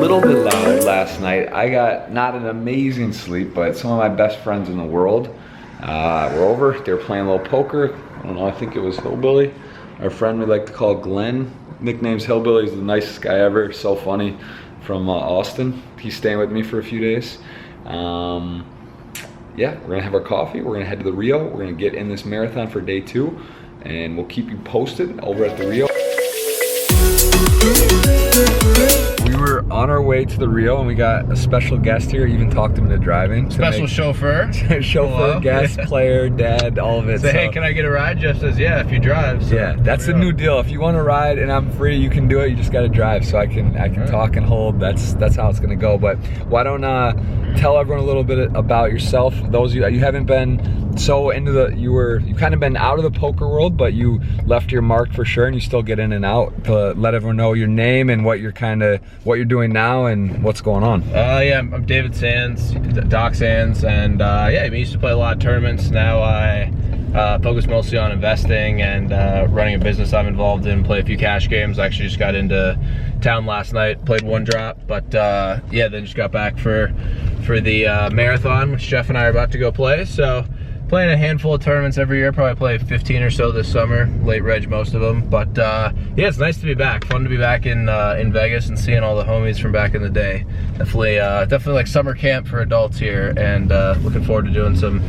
little bit loud last night. I got not an amazing sleep, but some of my best friends in the world were over. They were playing a little poker. I don't know, I think it was Hillbilly. Our friend we like to call Glenn. Nickname's Hillbilly. He's the nicest guy ever. So funny. From Austin. He's staying with me for a few days. Yeah, we're gonna have our coffee. We're gonna head to the Rio. We're gonna get in this marathon for day 2. And we'll keep you posted over at the Rio. We were on our way to the Rio and we got a special guest here. Even talked him into driving. Special chauffeur. Chauffeur, guest, player, dad, all of it. Say, hey, can I get a ride? Jeff says, yeah, if you drive. So yeah, that's the new deal. If you want to ride and I'm free, you can do it. You just got to drive, so I can talk and hold. That's how it's gonna go. But why don't tell everyone a little bit about yourself. Those of you haven't been so into you've kind of been out of the poker world, but you left your mark for sure, and you still get in and out. To let everyone know your name and what you're doing now and what's going on. Yeah, I'm David Sands, Doc Sands, and yeah, I used to play a lot of tournaments. Now I focus mostly on investing and running a business I'm involved in. Play a few cash games. I actually just got into town last night, played one drop, but yeah, then just got back for the marathon, which Jeff and I are about to go play. So playing a handful of tournaments every year, probably play 15 or so this summer, late reg most of them. But yeah, it's nice to be back. Fun to be back in Vegas and seeing all the homies from back in the day. Definitely like summer camp for adults here, and looking forward to doing some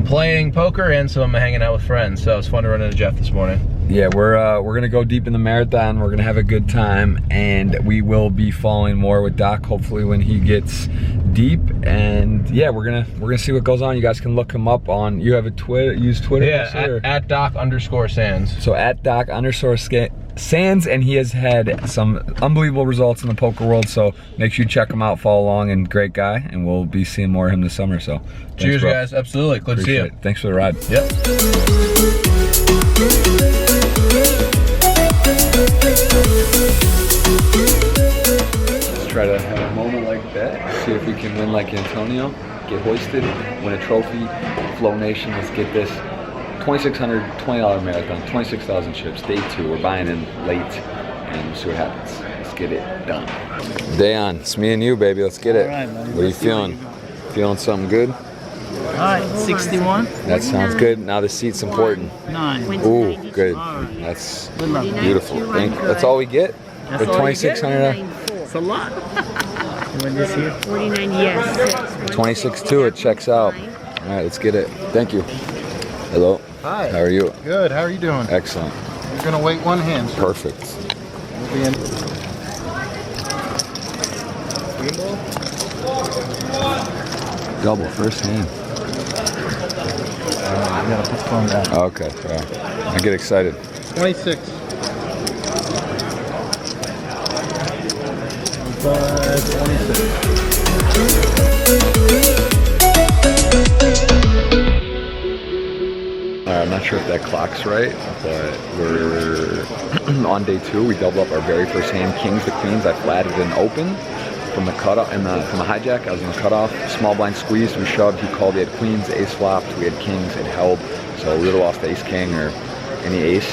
playing poker and some hanging out with friends. So it's fun to run into Jeff this morning. Yeah, we're gonna go deep in the marathon. We're gonna have a good time, and we will be following more with Doc hopefully when he gets deep. And yeah, we're gonna see what goes on. You guys can look him up on. You have a Twitter? Use Twitter? Yeah, at Doc_Sands. So at Doc_Sands, and he has had some unbelievable results in the poker world. So make sure you check him out, follow along, and great guy. And we'll be seeing more of him this summer. So cheers, guys. Absolutely. Good to see you. Thanks for the ride. Yep. Let's try to have a moment like that. See if we can win like Antonio, get hoisted, win a trophy. Flow Nation, let's get this. $2,600, $20 marathon, 26,000 chips, day 2. We're buying in late, and we'll see what happens. Let's get it done. Day on, it's me and you, baby. Let's get it. All right, man. What are you feeling? Feeling something good? All right, 61. That sounds good. Now the seat's important. 9. Ooh, good. All right. That's Good luck. beautiful. That's all we get? That's For all you get? $2,600? It's a lot. You win this here? 49, yes. 26.2, it checks out. All right, let's get it. Thank you. Hello. Hi. How are you? Good. How are you doing? Excellent. You're gonna wait one hand. Sir. Perfect. We'll be in. Double, first hand. You gotta put the phone down. Okay, yeah. I get excited. 26. 26. I'm not sure if that clock's right, but we're on day 2. We doubled up our very first hand, kings to queens. I flatted an open from the cutoff and from the hijack. I was in the cutoff. Small blind squeezed. We shoved. He called. He had queens. Ace flopped. We had kings. It held. So we would have lost ace king or any ace.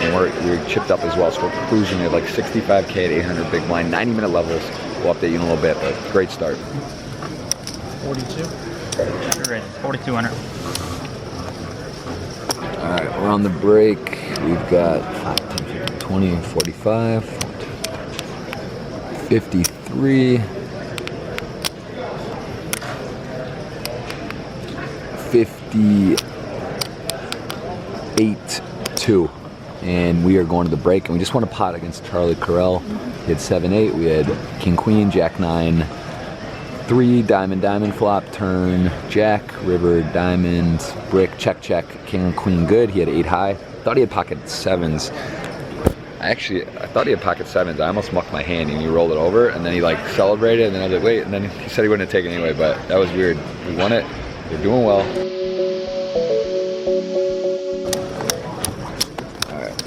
And we chipped up as well. So we're cruising. We had like 65K at 800 big blind. 90-minute levels. We'll update you in a little bit, but great start. 42. You're ready. 4,200. All right, we're on the break. We've got 20, 45, 53, 58, 2. And we are going to the break, and we just won a pot against Charlie Carell. He had 7-8. We had king queen, jack 9, 3, diamond flop, turn, jack, river, diamond, brick, check, king and queen good. He had 8 high. Thought he had pocket 7s. I thought he had pocket 7s. I almost mucked my hand and he rolled it over, and then he like celebrated, and then I was like, wait, and then he said he wouldn't take it anyway, but that was weird. We won it. We're doing well. All right,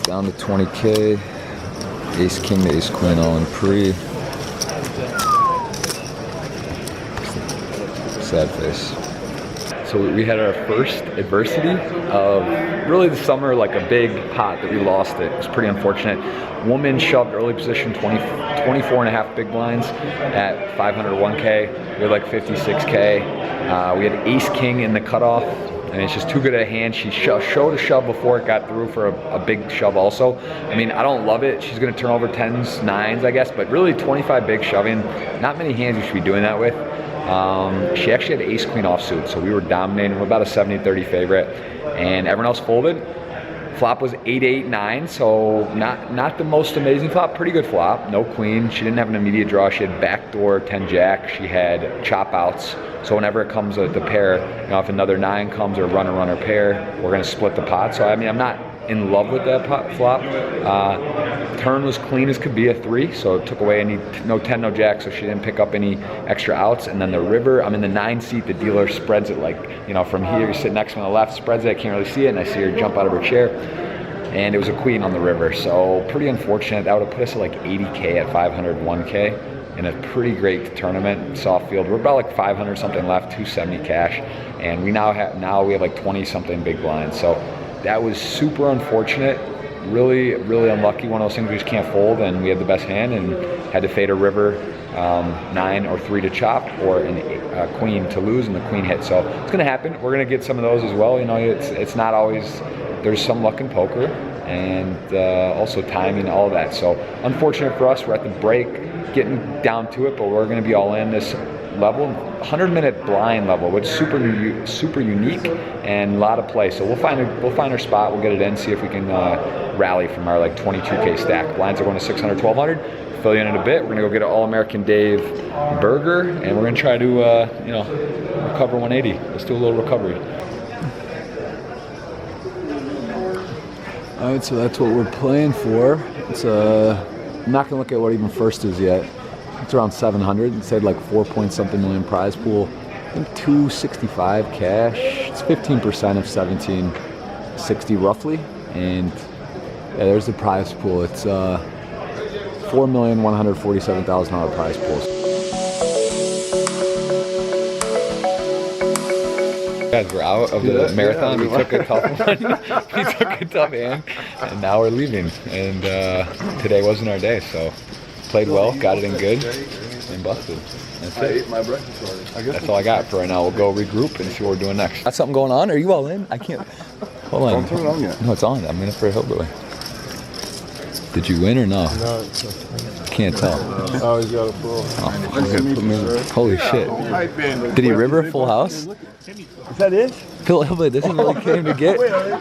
down to 20K. Ace king to ace queen all in pre. Sad face. So So we had our first adversity of really the summer, like a big pot that we lost it. It was pretty unfortunate. Woman shoved early position 24 and a half big blinds at 501K. We had like 56K. We had ace king in the cutoff, and it's just too good a hand. She showed a shove before it got through for a big shove also. I mean, I don't love it. She's gonna turn over 10s, 9s, I guess, but really 25 big shoving, not many hands you should be doing that with. She actually had ace queen offsuit, so we were dominating. We're about a 70-30 favorite, and everyone else folded. Flop was 8-8-9, so not the most amazing flop. Pretty good flop. No queen. She didn't have an immediate draw. She had backdoor 10 jack. She had chop outs. So whenever it comes to the pair, you know, if another 9 comes or runner pair, we're gonna split the pot. So I mean, I'm not in love with that pot flop. Turn was clean as could be, a 3, so it took away any no 10, no jack, so she didn't pick up any extra outs. And then the river, I'm in the 9 seat. The dealer spreads it like, you know, from here, you sit next to me on the left, spreads it. I can't really see it, and I see her jump out of her chair. And it was a queen on the river, so pretty unfortunate. That would have put us at like 80K at 501K in a pretty great tournament, soft field. We're about like 500 something left, 270 cash, and we now have like 20 something big blinds. So that was super unfortunate. Really unlucky. One of those things we just can't fold, and we had the best hand and had to fade a river 9 or 3 to chop, or a queen to lose, and the queen hit. So it's gonna happen. We're gonna get some of those as well. You know, it's not always. There's some luck in poker, and also timing, all of that. So unfortunate for us. We're at the break, getting down to it, but we're gonna be all in this level, 100-minute blind level, which is super unique and a lot of play. So we'll find our spot. We'll get it in, see if we can rally from our like 22K stack. Blinds are going to 600, 1200. Fill you in a bit. We're gonna go get an All-American Dave burger, and we're gonna try to you know, recover 180. Let's do a little recovery. All right, so that's what we're playing for. It's I'm not gonna look at what even first is yet. It's around 700. It said like 4-point-something million prize pool. I think 265 cash. It's 15% of 1760 roughly. And yeah, there's the prize pool. It's $4,147,000 prize pool. Guys, we're out of the marathon. We took a tough one. We took a tough hand, and now we're leaving. And today wasn't our day, so played well, got it in good, and busted. That's it. I ate my breakfast already. That's all I got for right now. We'll go regroup and see what we're doing next. Got something going on? Are you all in? I can't. Hold on. Don't turn it on yet. No, it's on. I'm in it for a hillbilly. Did you win or no? No, it's can't tell. Oh, he's got a full. Holy shit. Did he river full house? Is that it? Phil Hillbilly, this is what we came to get.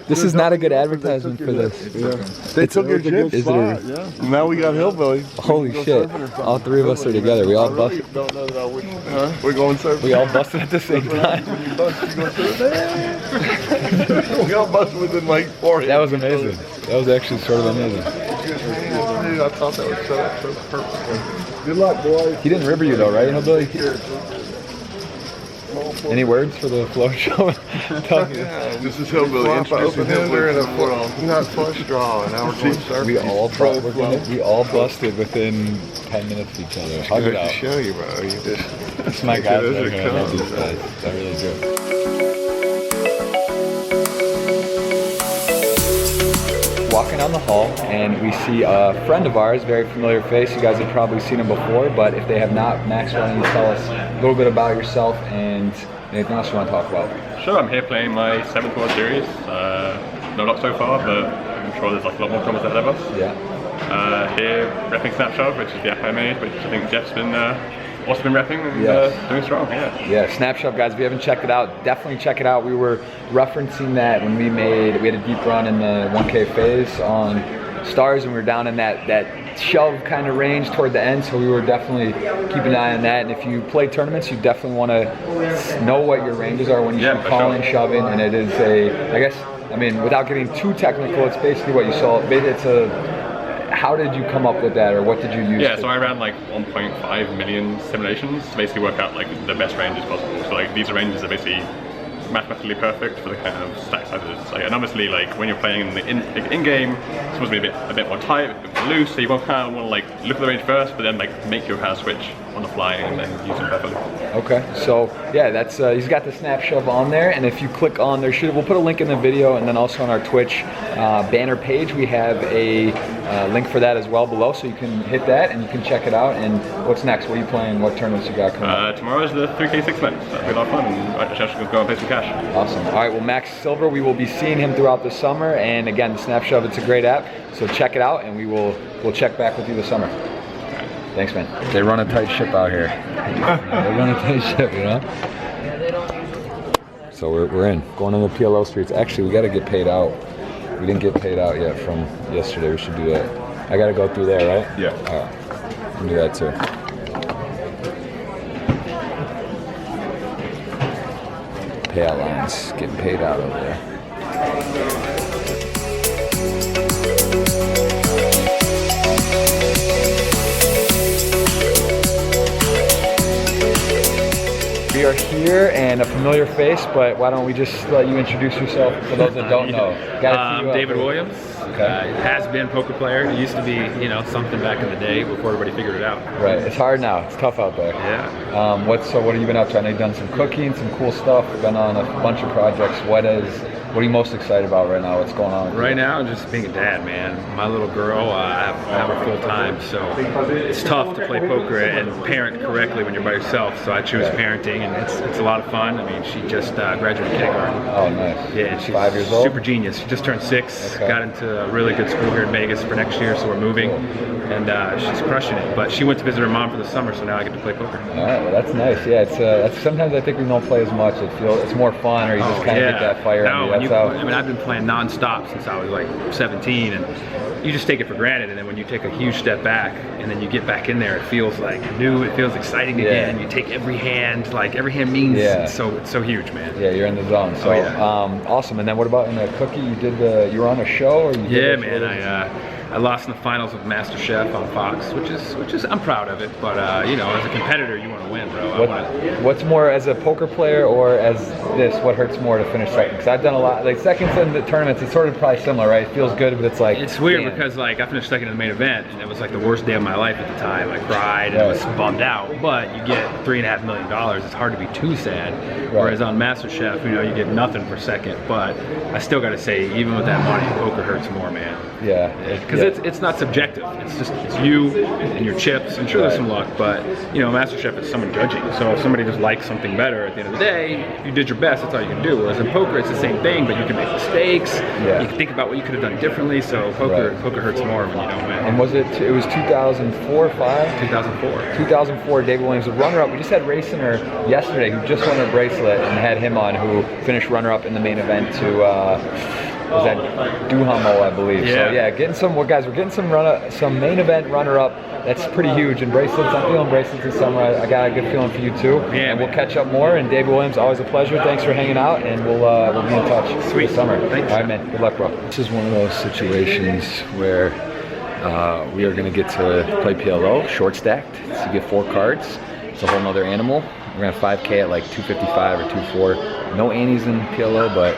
This is not a good advertisement for this. Yeah. They took a good spot, yeah. Now we got Hillbilly. Holy shit. All three of us are together. We all busted. We're going surfing. We all busted at the same time. We all busted within like 4 That was amazing. That was actually sort of amazing. I thought that was set up so perfectly. Good luck, boys. He didn't river you though, right, Hillbilly? Any words for the flow show? This is Hillbilly. Introducing Hillbilly in a not flush draw, and now we're going surfing. We all busted within 10 minutes of each other. Hug it out. To show you, bro. You just. It's my guys. I love these guys. I really do. Walking down the hall, and we see a friend of ours, very familiar face. You guys have probably seen him before, but if they have not, Max, why don't you tell us a little bit about yourself and anything else you want to talk about? Sure, I'm here playing my 7th World Series. No luck so far, but I'm sure there's like a lot more tournaments ahead of us. Yeah. Here, repping Snapshot, which is the app I made, which I think Jeff's been also been repping and doing strong. Yeah, Snapshot, guys. If you haven't checked it out, definitely check it out. We were referencing that when we had a deep run in the 1K phase on Stars, and we were down in that shove kind of range toward the end, so we were definitely keeping an eye on that. And if you play tournaments, you definitely want to know what your ranges are when you should be calling, shoving, and it is without getting too technical, it's basically what you saw. How did you come up with that, or what did you use? Yeah, so I ran like 1.5 million simulations to basically work out like the best ranges possible. So like these are ranges that basically mathematically perfect for the kind of stack sizes. Like, and obviously, like when you're playing in the in-game, it's supposed to be a bit more tight, a bit more loose. So you won't kind of want to like look at the range first, but then like make your kind of switch on the fly and then use them perfectly. Okay, so yeah, that's he's got the snap shove on there, and if you click on there, we'll put a link in the video, and then also on our Twitch banner page, we have a link for that as well below, so you can hit that and you can check it out. And what's next? What are you playing? What tournaments you got coming up? Tomorrow's the 3K6 event. So that'll be a lot of fun, and I should go and play some cash. Awesome. All right, well, Max Silver, we will be seeing him throughout the summer, and again, the Snap Shove, it's a great app, so check it out, and we'll check back with you this summer. Thanks, man. They run a tight ship out here. They run a tight ship, you know? So we're in, going on the PLO streets. Actually, we got to get paid out. We didn't get paid out yet from yesterday. We should do that. I got to go through there, right? Yeah. All right. We'll do that too. Payout lines, getting paid out over there. We are here, and a familiar face, but why don't we just let you introduce yourself for those that don't know. I'm David Williams. Okay. Has been poker player. It used to be, you know, something back in the day before everybody figured it out. Right. It's hard now. It's tough out there. Yeah. What have you been up to? I know you've done some cooking, some cool stuff. Been on a bunch of projects. What are you most excited about right now? What's going on? Right now, just being a dad, man. My little girl, I have her full time, so it's tough to play poker and parent correctly when you're by yourself. So I choose parenting, and it's a lot of fun. I mean, she just graduated kindergarten. Oh, nice. Yeah, and she's 5 years old. Super genius. She just turned 6. Okay. Got into a really good school here in Vegas for next year, so we're moving, and she's crushing it. But she went to visit her mom for the summer, so now I get to play poker. All right, well that's nice. Yeah, it's sometimes I think we don't play as much. It's more fun, or you just kind of get that fire. No, in you. That's I mean, I've been playing non-stop since I was like 17, and you just take it for granted. And then when you take a huge step back, and then you get back in there, it feels like new. It feels exciting again. You take every hand, like every hand means it's so huge, man. Yeah, you're in the zone. So awesome. And then what about in the cookie? You were on a show, or you did man. I lost in the finals with Master Chef on Fox, which is I'm proud of it. But you know, as a competitor, you want to win, bro. What's more, as a poker player or as this? What hurts more to finish second? Because I've done a lot, like seconds in the tournaments. It's sort of probably similar, right? It feels good, but it's like it's weird because like I finished second in the main event, and it was like the worst day of my life at the time. I cried and I was bummed out. But you get $3.5 million. It's hard to be too sad. Whereas on Master Chef, you know, you get nothing for second. But I still got to say, even with that money, poker hurts more, man. Yeah. Because it's not subjective. It's you and your chips. And sure, there's some luck, but you know, MasterChef is someone judging. So if somebody just likes something better, at the end of the day, if you did your best, that's all you can do. Whereas in poker, it's the same thing, but you can make mistakes. You can think about what you could have done differently. So poker hurts more when you don't win. And it was 2004, 5? 2004. 2004. David Williams, the runner-up. We just had Racing her yesterday, who just won her bracelet, and had him on, who finished runner-up in the main event to. Was that Duhamel, I believe. Yeah. So yeah, we're getting some main event runner-up. That's pretty huge. And bracelets, I'm feeling bracelets this summer. I got a good feeling for you too. Yeah, and we'll catch up more. And David Williams, always a pleasure. Thanks for hanging out, and we'll be in touch. Sweet. This summer. Thanks. All right, man. Good luck, bro. This is one of those situations where we are going to get to play PLO, short stacked. So you get 4 cards. It's a whole nother animal. We're going to 5K at like 255 or 24. No annies in PLO, but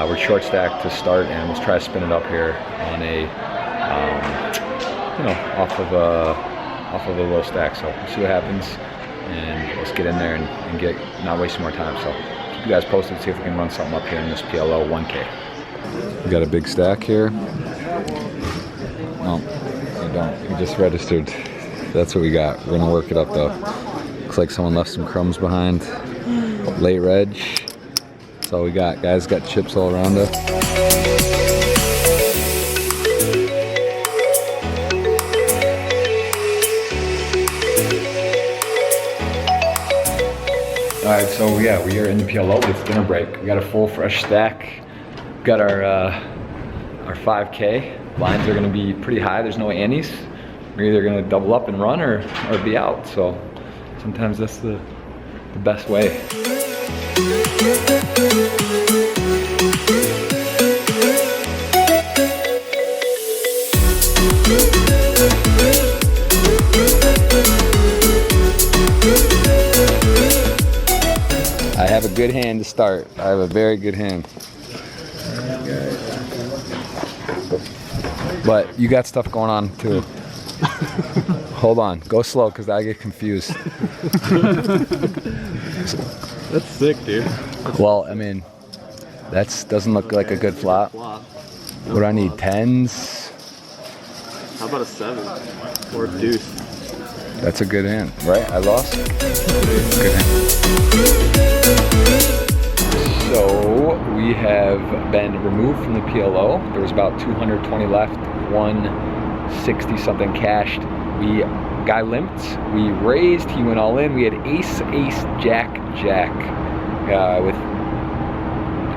we're short stacked to start, and let's try to spin it up here on a, off of a low stack. So we'll see what happens, and let's get in there and not waste more time. So keep you guys posted, see if we can run something up here in this PLO 1K. We got a big stack here. No, we don't. We just registered. That's what we got. We're gonna work it up though. Looks like someone left some crumbs behind. Late reg. That's all we got. Guys got chips all around us. Alright, so yeah, we are in the PLO, but it's dinner break. We got a full fresh stack. We got our 5K. Lines are gonna be pretty high. There's no annies. We're either gonna double up and run or be out. So sometimes that's the best way. I have a good hand to start. I have a very good hand. But you got stuff going on too. Hold on, go slow because I get confused. That's sick, dude. Well, I mean, doesn't look like a good flop. What do I need? Tens? How about a 7 or a deuce? That's a good hand, right? I lost. Good hand. So we have been removed from the PLO. There was about 220 left, 160 something cashed. Guy limped, we raised, he went all in. We had ace, ace, jack, jack with,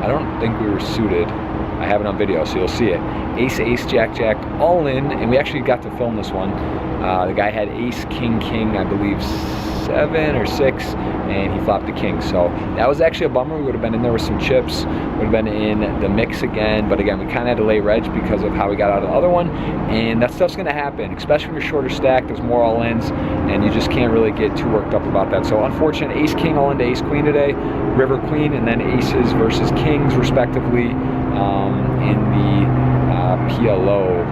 I don't think we were suited. I have it on video, so you'll see it. Ace, ace, jack, jack, all in, and we actually got to film this one. The guy had ace, king, king, I believe 7 or 6, and he flopped the king. So that was actually a bummer. We would have been in there with some chips, would have been in the mix again, but again, we kind of had to lay reg because of how we got out of the other one, and that stuff's gonna happen, especially when you're shorter stack, there's more all-ins, and you just can't really get too worked up about that. So unfortunate, ace, king, all into ace, queen today, river, queen, and then aces versus kings, respectively, in the PLO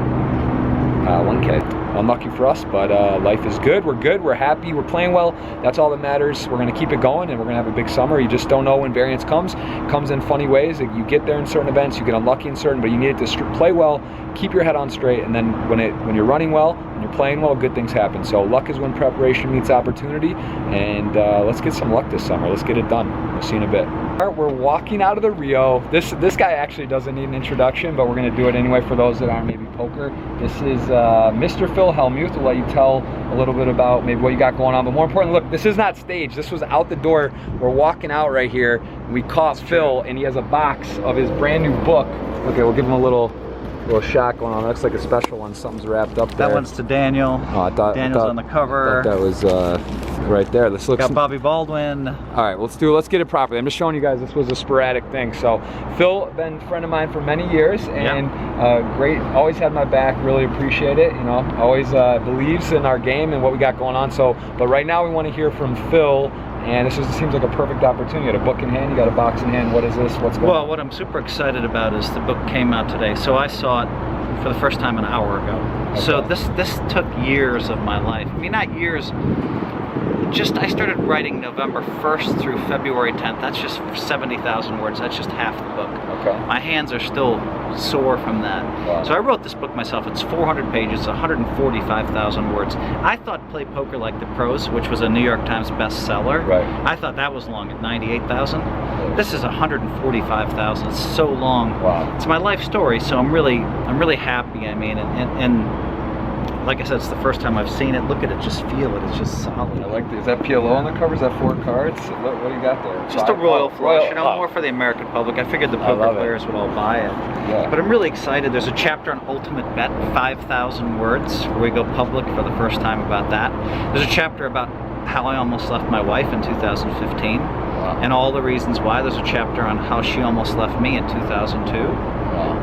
1K. Unlucky for us, but life is good. We're happy, we're playing well. That's all that matters. We're gonna keep it going, and we're gonna have a big summer. You just don't know when variance comes in funny ways. You get there in certain events, you get unlucky in certain, but you need it to play well, keep your head on straight, and then when you're running well and you're playing well, good things happen. So luck is when preparation meets opportunity, and let's get some luck this summer. Let's get it done. We'll see you in a bit. We're walking out of the Rio. This guy actually doesn't need an introduction, but we're gonna do it anyway for those that aren't maybe poker. This is Mr. Phil Hellmuth. We'll let you tell a little bit about maybe what you got going on, but more importantly, look, this is not staged. This was out the door. We're walking out right here. We caught Phil, and he has a box of his brand new book. Okay, we'll give him a little shot going on. That looks like a special one. Something's wrapped up there. That one's to Daniel. Oh, I thought on the cover. I thought that was right there. This looks. Got Bobby Baldwin. All right, let's get it properly. I'm just showing you guys this was a sporadic thing. So Phil, been a friend of mine for many years, and great. Always had my back. Really appreciate it. You know, always believes in our game and what we got going on. So, but right now we want to hear from Phil. And this seems like a perfect opportunity. You got a book in hand, you got a box in hand. What is this? What's going on? Well, what I'm super excited about is the book came out today. So I saw it for the first time an hour ago. Okay. So this took years of my life. I mean, not years. I started writing November 1st through February 10th. That's just 70,000 words. That's just half the book. Okay. My hands are still sore from that. Wow. So I wrote this book myself. It's 400 pages, 145,000 words. I thought Play Poker Like the Pros, which was a New York Times bestseller. Right. I thought that was long at 98,000. This is 145,000. It's so long. Wow. It's my life story, so I'm really happy. I mean, and like I said, it's the first time I've seen it. Look at it, just feel it. It's just solid. I like this. Is that PLO on the cover? Is that 4 cards? What do you got there? Just a royal flush, you know, more for the American public. I figured the poker players would all buy it. Yeah. But I'm really excited. There's a chapter on Ultimate Bet, 5,000 words, where we go public for the first time about that. There's a chapter about how I almost left my wife in 2015, and all the reasons why. There's a chapter on how she almost left me in 2002,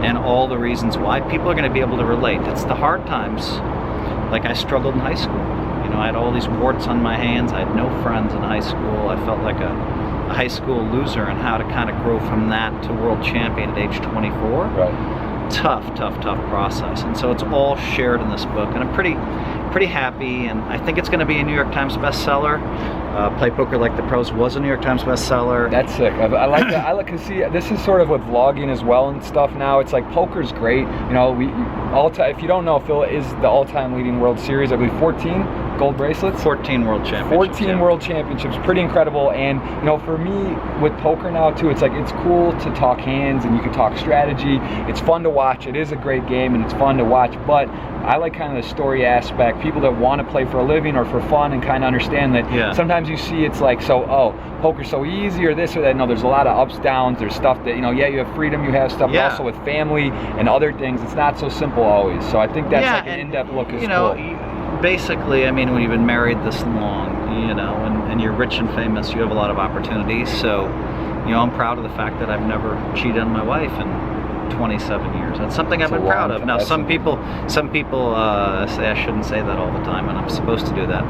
and all the reasons why. People are going to be able to relate. It's the hard times. Like, I struggled in high school. You know, I had all these warts on my hands. I had no friends in high school. I felt like a high school loser, and how to kind of grow from that to world champion at age 24. Right. Tough process. And so it's all shared in this book, and I'm pretty happy, and I think it's going to be a New York Times bestseller. Play Poker Like the Pros was a New York Times bestseller. That's sick. I like that. I like to see this is sort of with vlogging as well and stuff now. It's like poker's great. You know, if you don't know, Phil is the all-time leading World Series. I believe 14 gold bracelets. 14 world championships. 14 world championships. Pretty incredible. And you know, for me with poker now too, it's like it's cool to talk hands and you can talk strategy. It's fun to watch. It is a great game and it's fun to watch. But I like kind of the story aspect. People that want to play for a living or for fun and kind of understand that sometimes you see it's like, poker's so easy or this or that. No, there's a lot of ups, downs. There's stuff that, you know, you have freedom, you have stuff, but also with family and other things, it's not so simple always. So I think that's like an in-depth look is cool. Basically, I mean, when you've been married this long, you know, and you're rich and famous, you have a lot of opportunities. So, you know, I'm proud of the fact that I've never cheated on my wife in 27 years. That's something I've been proud of. Now, some people say I shouldn't say that all the time, and I'm supposed to do that.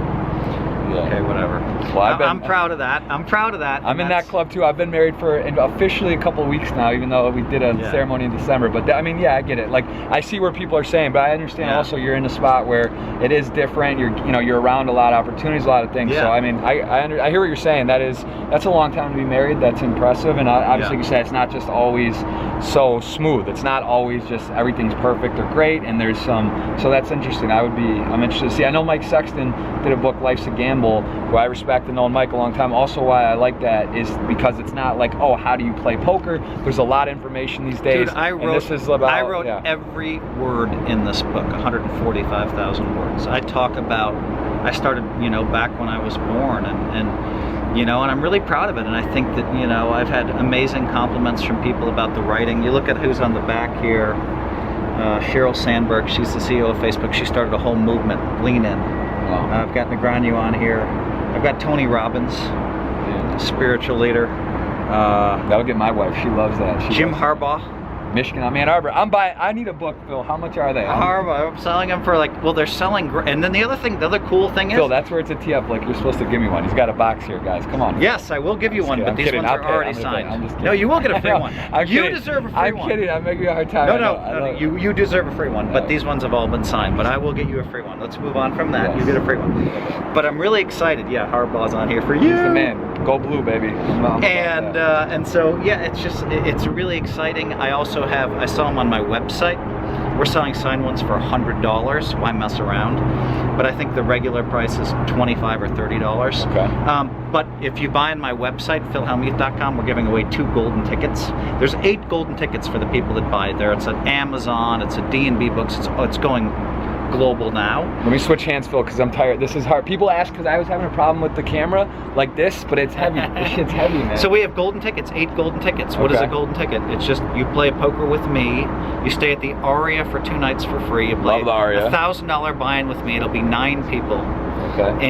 Okay, whatever. Well, I'm proud of that. I'm proud of that. I'm in that club too. I've been married for officially a couple of weeks now, even though we did a ceremony in December. But I mean, yeah, I get it. Like, I see where people are saying, but I understand also you're in a spot where it is different. You're around a lot of opportunities, a lot of things. So I mean, I hear what you're saying. That's a long time to be married. That's impressive. And obviously, you said it's not just always so smooth. It's not always just everything's perfect or great. And there's some. So that's interesting. I'm interested to see. I know Mike Sexton did a book, Life's a Gamble, who I respect and known Mike a long time. Also, why I like that is because it's not like, oh, how do you play poker? There's a lot of information these days. Dude, I wrote every word in this book, 145,000 words. I started, back when I was born, and I'm really proud of it. And I think that, I've had amazing compliments from people about the writing. You look at who's on the back here. Sheryl Sandberg, she's the CEO of Facebook. She started a whole movement, Lean In. I've got Negreanu on here. I've got Tony Robbins, spiritual leader. That'll get my wife. She loves that. Jim Harbaugh. Michigan on Ann Arbor. I need a book, Phil. How much are they? Harbaugh. I'm selling them for they're selling. And then the other cool thing is, Phil, that's where it's a TF. Like, you're supposed to give me one. He's got a box here, guys. Come on. Yes, I will give you one, but these ones are already signed. No, you will get a free one. You deserve a free one. I'm kidding. I'm making you a hard time. No. You deserve a free one, but these ones have all been signed. But I will get you a free one. Let's move on from that. You get a free one. But I'm really excited. Yeah, Harbaugh's on here for you. He's the man. Go blue, baby. And so it's really exciting. I saw him on my website. We're selling signed ones for $100. Why mess around? But I think the regular price is $25 or $30. Okay. But if you buy on my website, philhellmuth.com, we're giving away 2 golden tickets. There's 8 golden tickets for the people that buy it there. It's at Amazon. It's at D&B Books. It's going global now. Let me switch hands, Phil, because I'm tired. This is hard. People ask because I was having a problem with the camera like this, but it's heavy. This shit's heavy, man. So we have golden tickets, 8 golden tickets. What is a golden ticket? It's just you play poker with me. You stay at the Aria for 2 nights for free. You play Love the Aria. $1,000 buy-in with me. It'll be 9 people. Okay.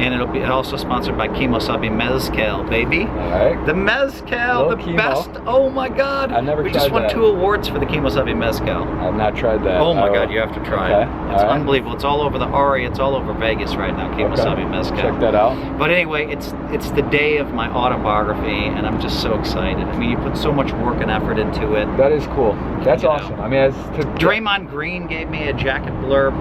And it'll be also sponsored by Kemosabe Mezcal, baby. All right. The Mezcal, the best. Oh my God. I've never tried that. We just won 2 awards for the Kemosabe Mezcal. I've not tried that. Oh my God, you have to try it. It's unbelievable. It's all over the Aria. It's all over Vegas right now, Kemosabe Mezcal. Check that out. But anyway, it's the day of my autobiography, and I'm just so excited. I mean, you put so much work and effort into it. That is cool. That's awesome. I mean, Draymond Green gave me a jacket blurb.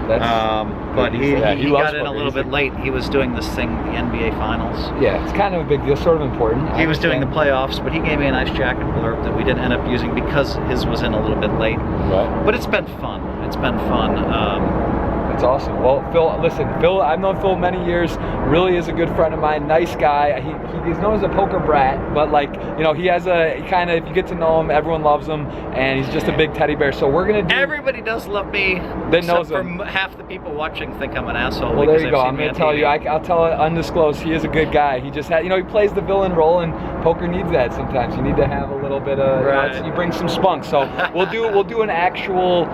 But he got in a little bit late. He was doing this thing, the NBA Finals. Yeah, it's kind of a big deal, sort of important. He was doing the playoffs, but he gave me a nice jacket blurb that we didn't end up using because his was in a little bit late. Right. But it's been fun. It's been fun. That's awesome. Well, Phil, listen, I've known Phil many years, really is a good friend of mine, nice guy. He's known as a poker brat, but he has if you get to know him, everyone loves him, and he's just a big teddy bear. So we're going to do... Everybody does love me. That knows him. Half the people watching think I'm an asshole. Well, there you go. I'm going to tell you, I'll tell it undisclosed, he is a good guy. He just he plays the villain role, and poker needs that sometimes. You need to have a little bit of, you bring some spunk. So we'll do an actual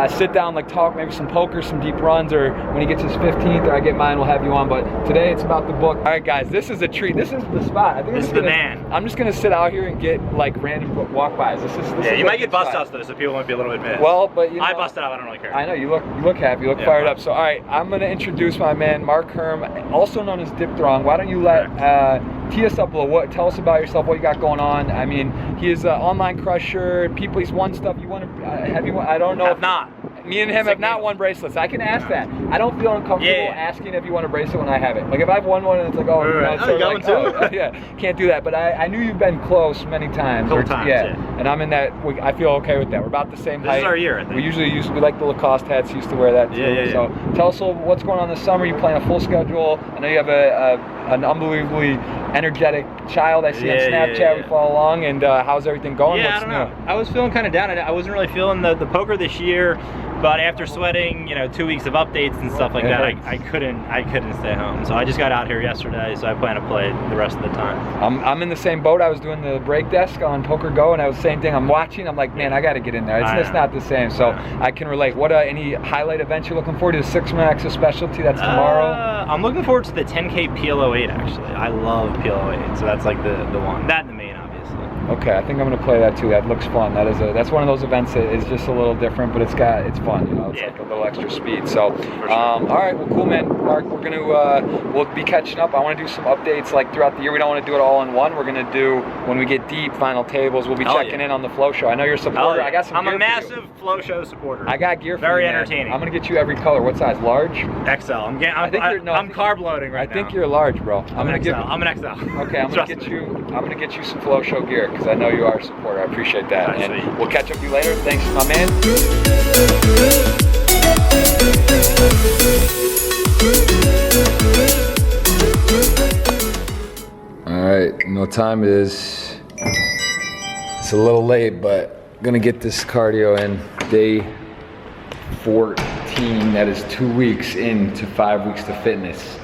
sit down, talk, maybe some poker, some deep runs, or when he gets his 15th or I get mine, we'll have you on. But today it's about the book. All right, guys, this is a treat. This is the spot. I think this is the man. I'm just gonna sit out here and get random walk-bys. This you might get bust outs though, so people might be a little bit pissed. Well, but I busted out. I don't really care. I know you look happy. You look fired up. So all right, I'm gonna introduce my man Mark Herm, also known as Dipthrong. Why don't you let tee us up a little? Tell us about yourself. What you got going on? I mean, he is an online crusher. He's won stuff. You want to have you? I don't know. Have not. Me and him have not won bracelets. I can ask that. I don't feel uncomfortable asking if you want a bracelet when I have it. Like if I've won one and it's like, oh, it's you got one too? Yeah, can't do that. But I knew you've been close many times. Couple times, yeah. And I'm in that. I feel okay with that. We're about the same height. This is our year, I think. We like the Lacoste hats. Used to wear that too. Yeah. So tell us what's going on this summer. You playing a full schedule? I know you have an unbelievably energetic child. I see on Snapchat. We follow along. And how's everything going? Yeah, I don't know. I was feeling kind of down. I wasn't really feeling the poker this year. But after sweating, 2 weeks of updates and stuff like that, I couldn't stay home. So I just got out here yesterday, so I plan to play the rest of the time. I'm in the same boat. I was doing the break desk on Poker Go, and I was the same thing. I'm watching. I'm like, man, I got to get in there. It's not the same. So I can relate. What any highlight events you're looking forward to? The 6-man Extra Specialty. That's tomorrow. I'm looking forward to the 10K PLO 8. Actually, I love PLO 8. So that's like the one. That and the main, obviously. Okay, I think I'm gonna play that too. That looks fun. That's one of those events that is just a little different, but it's fun. You know, it's like a little extra speed. So, all right, well, cool, man. Mark, we're gonna we'll be catching up. I want to do some updates like throughout the year. We don't want to do it all in one. We're gonna do when we get deep final tables. We'll be checking in on the Flow Show. I know you're a supporter. I got some. I'm gear a massive Flow Show supporter. I got gear for Very you, man. entertaining. I'm gonna get you every color. What size? Large? XL. I'm carb loading right now. I think you're large, bro. I'm an XL. I'm an XL. Okay, I'm gonna get you some Flow Show gear because I know you are a supporter. I appreciate that. And we'll catch up with you later. Thanks, my man. All right, you know what time it is. It's a little late, but gonna get this cardio in. Day 14. That is 2 weeks into 5 weeks to fitness.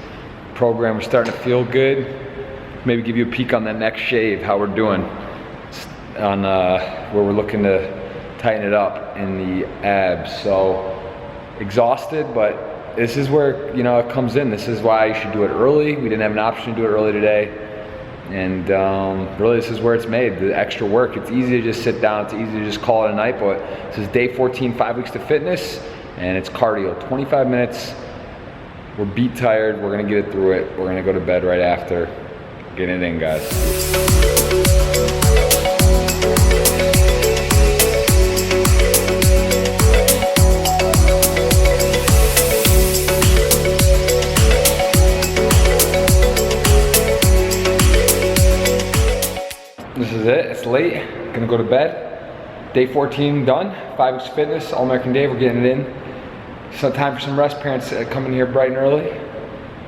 Program, we're starting to feel good. Maybe give you a peek on that next shave, how we're doing on where we're looking to tighten it up in the abs. So exhausted, but this is where, you know, it comes in. This is why you should do it early. We didn't have an option to do it early today. And really this is where it's made, the extra work. It's easy to just sit down, it's easy to just call it a night, but this is day 14, 5 weeks to fitness, and it's cardio, 25 minutes. We're beat tired, we're gonna get it through it. We're gonna go to bed right after. Get it in, guys. This is it, it's late, gonna go to bed. Day 14 done, 5 weeks of fitness, All American Day, we're getting it in. So time for some rest, parents coming here bright and early.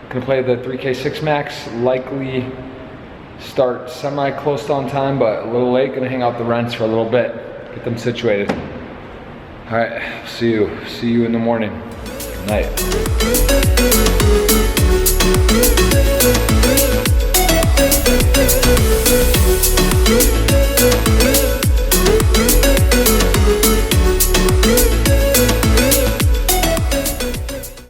Gonna play the 3K 6 max, likely start semi close to on time, but a little late, gonna hang out the rents for a little bit, get them situated. All right, see you in the morning, good night.